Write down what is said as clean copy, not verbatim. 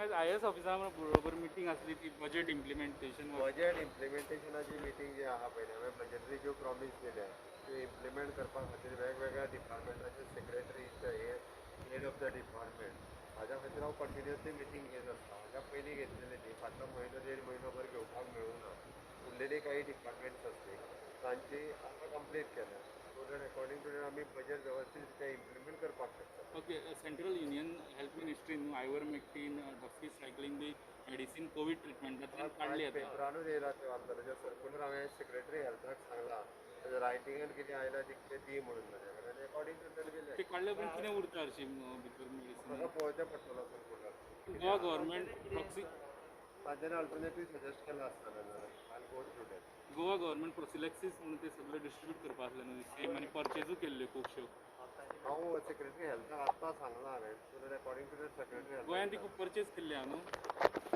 मागीर IAS ऑफिसा बरोबर meeting आसली ती बजेट इम्प्लिमेंटेशन बजेट इम्प्लिमेंटेशनाची मिटींग जी आहा पळय हांवें बजेटरी ज्यो प्रॉमीस केल्या त्यो इम्प्लिमेंट करपा खातीर वेगवेगळ्या डिपार्टमेंटाचे secretary head of the department हाज्या खातीर हांव कंटिन्युअसली मिटींग घेत आसता. हाज्या पयलीं घेतलेली ती फाटलो म्हयनो 1.5 म्हयनोभर घेवपाक मेळूं ना. उरलेली काही डिपार्टमेंट्स आसली तांची आतां कंप्लीट केल्या so that according to that आमी बजेट वेवस्थीत रित्या इम्प्लिमेंट करपाक शकता. ओके सेंट्रल युनियन हेल्थ मिनिस्ट्रीन आयवरमेक्टीन डॉक्सिसायक्लीन बी मेडिसीन कोवीड ट्रिटमेंटांतल्यान काडली आज येता. पेपरानूच येयला त्यो आमच्या सर्कुलर हांवें सेक्रेटरी हेल्थाक सांगलां तेज्या रायटिंगान कितें आयलां ती दी म्हणून म्हाज्या कडेन अकॉर्डिंग टू दॅट विल ते काडल्या उपरांत कितें उरता हरशीं भितर मेडिसीन म्हाका पळोवचें पडटलो सर्कुलर गोवा गव्हर्मेंट प्रॉक्सी तांच्यानी अल्टरनेटीव सजेस्ट केला आसतलें जाल्यार I go through that. Goa government prophylaxis म्हणून ते सगळे डिस्ट्रिब्यूट करपा आसले न्हू सेम आनी परचेजूय केल्ल्यो खुबश्यो. हांव सेक्रेटरी हेल्थाक आत्तां सांगलां हांवें so that according to that secretary गोंयांत ती हेल्थ खूब परचेज केल्ली आहा न्हू.